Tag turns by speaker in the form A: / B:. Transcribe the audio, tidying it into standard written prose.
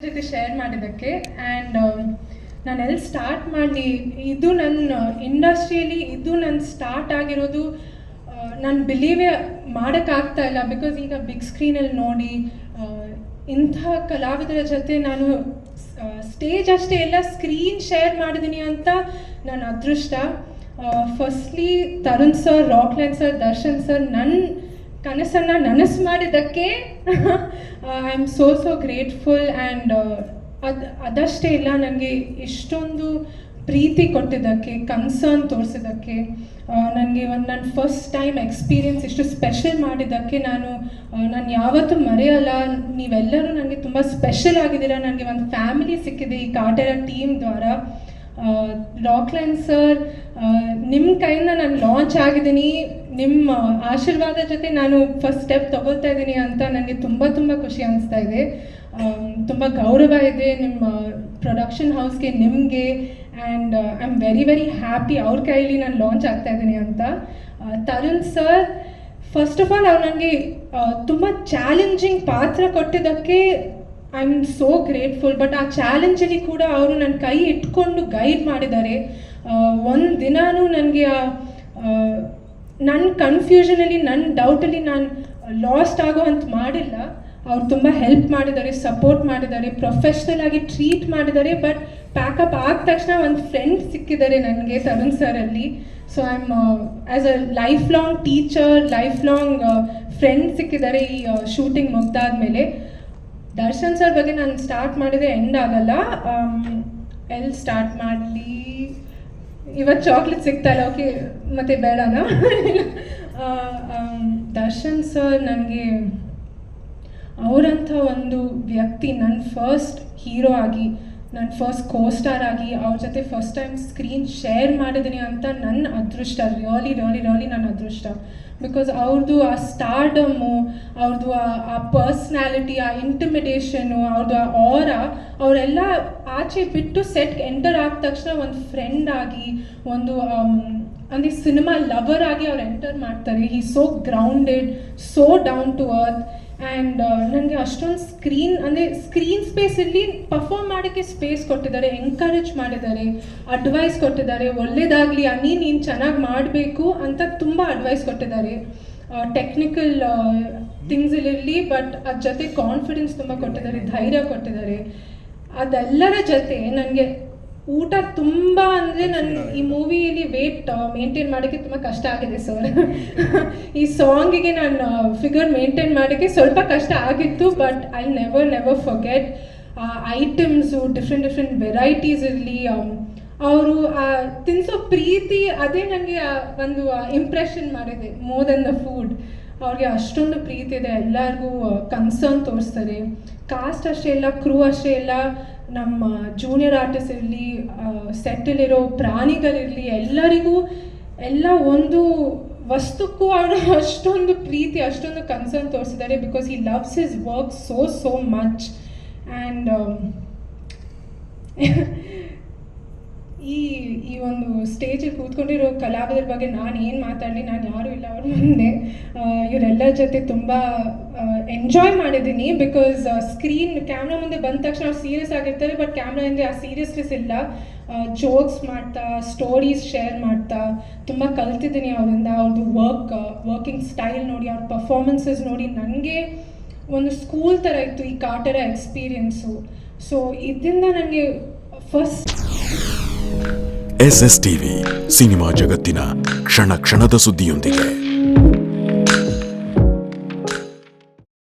A: ಜೊತೆ ಶೇರ್ ಮಾಡಿದ್ದಕ್ಕೆ. ಆ್ಯಂಡ್ ನಾನು ಎಲ್ಲಿ ಸ್ಟಾರ್ಟ್ ಮಾಡಲಿ, ಇದು ನನ್ನ ಇಂಡಸ್ಟ್ರಿಯಲ್ಲಿ ಇದು ನನ್ನ ಸ್ಟಾರ್ಟ್ ಆಗಿರೋದು ನಾನು ಬಿಲೀವೇ ಮಾಡೋಕ್ಕಾಗ್ತಾ ಇಲ್ಲ. ಬಿಕಾಸ್ ಈಗ ಬಿಗ್ ಸ್ಕ್ರೀನಲ್ಲಿ ನೋಡಿ ಇಂಥ ಕಲಾವಿದರ ಜೊತೆ ನಾನು ಸ್ಟೇಜ್ ಅಷ್ಟೇ ಎಲ್ಲ ಸ್ಕ್ರೀನ್ ಶೇರ್ ಮಾಡಿದ್ದೀನಿ ಅಂತ ನನ್ನ ಅದೃಷ್ಟ. Firstly Tarun sir, Rockline sir, Darshan sir ನನ್ನ ಕನಸನ್ನು ನನಸು ಮಾಡಿದ್ದಕ್ಕೆ I am so grateful. And ಅದಷ್ಟೇ ಇಲ್ಲ, ನನಗೆ ಇಷ್ಟೊಂದು ಪ್ರೀತಿ ಕೊಟ್ಟಿದ್ದಕ್ಕೆ, ಕನ್ಸರ್ನ್ ತೋರಿಸಿದ್ದಕ್ಕೆ, ನನಗೆ ನನ್ನ ಫಸ್ಟ್ ಟೈಮ್ ಎಕ್ಸ್ಪೀರಿಯನ್ಸ್ ಇಷ್ಟು ಸ್ಪೆಷಲ್ ಮಾಡಿದ್ದಕ್ಕೆ ನಾನು ಯಾವತ್ತೂ ಮರೆಯಲ್ಲ. ನೀವೆಲ್ಲರೂ ನನಗೆ ತುಂಬ ಸ್ಪೆಷಲ್ ಆಗಿದ್ದೀರಾ. ನನಗೆ ಒಂದು ಫ್ಯಾಮಿಲಿ ಸಿಕ್ಕಿದೆ ಈ ಕಾಟೇರ ಟೀಮ್ ದ್ವಾರ. ರಾಕ್ಲೈನ್ ಸರ್, ನಿಮ್ಮ ಕೈಯಿಂದ ನಾನು ಲಾಂಚ್ ಆಗಿದ್ದೀನಿ, ನಿಮ್ಮ ಆಶೀರ್ವಾದ ಜೊತೆ ನಾನು ಫಸ್ಟ್ ಸ್ಟೆಪ್ ತಗೊಳ್ತಾ ಇದ್ದೀನಿ ಅಂತ ನನಗೆ ತುಂಬ ಖುಷಿ ಅನಿಸ್ತಾ ಇದೆ. ತುಂಬ ಗೌರವ ಇದೆ ನಿಮ್ಮ ಪ್ರೊಡಕ್ಷನ್ ಹೌಸ್ಗೆ, ನಿಮಗೆ. And I am very happy ಅವ್ರ ಕೈಲಿ ನಾನು ಲಾಂಚ್ ಆಗ್ತಾ ಇದ್ದೀನಿ ಅಂತ. Tarun sir, first of all ಅವ್ರು ನನಗೆ ತುಂಬ ಚಾಲೆಂಜಿಂಗ್ ಪಾತ್ರ ಕೊಟ್ಟಿದ್ದಕ್ಕೆ I am so grateful. But ಆ ಚಾಲೆಂಜಲ್ಲಿ ಕೂಡ ಅವರು ನನ್ನ ಕೈ ಇಟ್ಕೊಂಡು ಗೈಡ್ ಮಾಡಿದ್ದಾರೆ. ಒಂದು ದಿನಾನೂ ನನಗೆ ನನ್ನ ಕನ್ಫ್ಯೂಷನಲ್ಲಿ, ನನ್ನ ಡೌಟಲ್ಲಿ ನಾನು ಲಾಸ್ಟ್ ಆಗೋ ಅಂತ ಮಾಡಿಲ್ಲ. ಅವ್ರು ತುಂಬ ಹೆಲ್ಪ್ ಮಾಡಿದ್ದಾರೆ, ಸಪೋರ್ಟ್ ಮಾಡಿದ್ದಾರೆ, ಪ್ರೊಫೆಷ್ನಲ್ ಆಗಿ ಟ್ರೀಟ್ ಮಾಡಿದ್ದಾರೆ. ಬಟ್ ಪ್ಯಾಕಪ್ ಆದ ತಕ್ಷಣ ಒಂದು ಫ್ರೆಂಡ್ ಸಿಕ್ಕಿದ್ದಾರೆ ನನಗೆ ತರುಣ್ ಸರಲ್ಲಿ. So I am as a lifelong teacher, lifelong friend ಸಿಕ್ಕಿದ್ದಾರೆ ಈ ಶೂಟಿಂಗ್ ಮುಗ್ದಾದ್ಮೇಲೆ. ದರ್ಶನ್ ಸರ್ ಬಗ್ಗೆ ನಾನು ಸ್ಟಾರ್ಟ್ ಮಾಡಿದರೆ ಎಂಡ್ ಆಗಲ್ಲ. ಎಲ್ಲಿ ಸ್ಟಾರ್ಟ್ ಮಾಡಲಿ, ಇವತ್ತು ಚಾಕ್ಲೇಟ್ ಸಿಗ್ತಾಯಿಲ್ಲ, ಓಕೆ ಮತ್ತೆ ಬೇಡನಾ? ದರ್ಶನ್ ಸರ್ ನನಗೆ ಅವರಂಥ ಒಂದು ವ್ಯಕ್ತಿ, ನನ್ನ ಫಸ್ಟ್ ಹೀರೋ ಆಗಿ, ನನ್ನ ಫಸ್ಟ್ ಕೋಸ್ಟಾರ್ ಆಗಿ ಅವ್ರ ಜೊತೆ ಫಸ್ಟ್ ಟೈಮ್ ಸ್ಕ್ರೀನ್ ಶೇರ್ ಮಾಡಿದ್ದೀನಿ ಅಂತ ನನ್ನ ಅದೃಷ್ಟ, ರಿಯಲಿ ನನ್ನ ಅದೃಷ್ಟ. ಬಿಕಾಸ್ ಅವ್ರದ್ದು ಆ ಸ್ಟಾರ್ಡಮ್ಮು, ಅವ್ರದ್ದು ಆ ಪರ್ಸ್ನಾಲಿಟಿ, ಆ ಇಂಟಿಮಿಡೇಷನು, ಅವ್ರದ್ದು ಆ ಆರಾ, ಅವರೆಲ್ಲ ಆಚೆ ಬಿಟ್ಟು ಸೆಟ್ಗೆ ಎಂಟರ್ ಆದ ತಕ್ಷಣ ಒಂದು ಫ್ರೆಂಡ್ ಆಗಿ, ಒಂದು ಅಂದರೆ ಸಿನಿಮಾ ಲವರ್ ಆಗಿ ಅವ್ರು ಎಂಟರ್ ಮಾಡ್ತಾರೆ. He so grounded, so down to earth. And ನನಗೆ ಅಷ್ಟೊಂದು ಸ್ಕ್ರೀನ್ ಸ್ಪೇಸಲ್ಲಿ ಪರ್ಫಾರ್ಮ್ ಮಾಡೋಕ್ಕೆ ಸ್ಪೇಸ್ ಕೊಟ್ಟಿದ್ದಾರೆ, ಎಂಕರೇಜ್ ಮಾಡಿದ್ದಾರೆ, ಅಡ್ವೈಸ್ ಕೊಟ್ಟಿದ್ದಾರೆ. ಒಳ್ಳೆಯದಾಗಲಿ ಅನಿ, ನೀನು ಚೆನ್ನಾಗಿ ಮಾಡಬೇಕು ಅಂತ ತುಂಬ ಅಡ್ವೈಸ್ ಕೊಟ್ಟಿದ್ದಾರೆ. ಟೆಕ್ನಿಕಲ್ ಥಿಂಗ್ಸಲ್ಲಿರಲಿ, ಬಟ್ ಅದ್ರ ಜೊತೆ ಕಾನ್ಫಿಡೆನ್ಸ್ ತುಂಬ ಕೊಟ್ಟಿದ್ದಾರೆ, ಧೈರ್ಯ ಕೊಟ್ಟಿದ್ದಾರೆ. ಅದೆಲ್ಲರ ಜೊತೆ ನನಗೆ ಊಟ ತುಂಬ ಅಂದರೆ ನನ್ನ ಈ ಮೂವಿಯಲ್ಲಿ ವೇಟ್ ಮೇಂಟೈನ್ ಮಾಡೋಕ್ಕೆ ತುಂಬ ಕಷ್ಟ ಆಗಿದೆ ಸರ್. ಈ ಸಾಂಗಿಗೆ ನಾನು ಫಿಗರ್ ಮೇಂಟೈನ್ ಮಾಡೋಕ್ಕೆ ಸ್ವಲ್ಪ ಕಷ್ಟ ಆಗಿತ್ತು. But I never forget items, different varieties ಇರಲಿ, ಅವರು ತಿನ್ನಿಸೋ ಪ್ರೀತಿ, ಅದೇ ನನಗೆ ಒಂದು ಇಂಪ್ರೆಷನ್ ಮಾಡಿದೆ ಮೋರ್ ದೆನ್ ದ ಫುಡ್. ಅವ್ರಿಗೆ ಅಷ್ಟೊಂದು ಪ್ರೀತಿ ಇದೆ, ಎಲ್ಲರಿಗೂ ಕನ್ಸರ್ನ್ ತೋರಿಸ್ತಾರೆ. ಕಾಸ್ಟ್ ಅಷ್ಟೇ ಇಲ್ಲ, ಕ್ರೂ ಅಷ್ಟೇ ಇಲ್ಲ, ನಮ್ಮ ಜೂನಿಯರ್ ಆರ್ಟಿಸ್ಟ್ ಇರಲಿ, ಸೆಟ್ಟಲ್ಲಿರೋ ಪ್ರಾಣಿಗಳಿರಲಿ, ಎಲ್ಲರಿಗೂ ಎಲ್ಲ ಒಂದು ವಸ್ತುಕ್ಕೂ ಅವರು ಅಷ್ಟೊಂದು ಪ್ರೀತಿ, ಅಷ್ಟೊಂದು ಕನ್ಸರ್ನ್ ತೋರಿಸಿದ್ದಾರೆ. Because he loves his work so much. And ಈ ಒಂದು ಸ್ಟೇಜಲ್ಲಿ ಕೂತ್ಕೊಂಡಿರೋ ಕಲಾವಿದರ ಬಗ್ಗೆ ನಾನು ಏನು ಮಾತಾಡಲಿ, ನಾನು ಯಾರೂ ಇಲ್ಲ ಅವ್ರ ಮುಂದೆ. ಇವರೆಲ್ಲರ ಜೊತೆ ತುಂಬ ಎಂಜಾಯ್ ಮಾಡಿದ್ದೀನಿ. ಬಿಕಾಸ್ ಕ್ಯಾಮ್ರಾ ಮುಂದೆ ಬಂದ ತಕ್ಷಣ ಅವ್ರು ಸೀರಿಯಸ್ ಆಗಿರ್ತಾರೆ, ಬಟ್ ಕ್ಯಾಮ್ರಾ ಹಿಂದೆ ಆ ಸೀರಿಯಸ್ನೆಸ್ ಇಲ್ಲ. ಜೋಕ್ಸ್ ಮಾಡ್ತಾ, ಸ್ಟೋರೀಸ್ ಶೇರ್ ಮಾಡ್ತಾ ತುಂಬ ಕಲ್ತಿದ್ದೀನಿ ಅವರಿಂದ. ಅವ್ರದ್ದು ವರ್ಕಿಂಗ್ ಸ್ಟೈಲ್ ನೋಡಿ, ಅವ್ರ ಪರ್ಫಾರ್ಮೆನ್ಸಸ್ ನೋಡಿ ನನಗೆ ಒಂದು ಸ್ಕೂಲ್ ಥರ ಇತ್ತು ಈ ಕಾಟೇರ ಎಕ್ಸ್ಪೀರಿಯನ್ಸು. ಸೊ ಇದರಿಂದ ನನಗೆ ಫಸ್ಟ್
B: SS ಟಿವಿ ಸಿನಿಮಾ ಜಗತ್ತಿನ ಕ್ಷಣ ಕ್ಷಣದ ಸುದ್ದಿಯೊಂದಿಗೆ.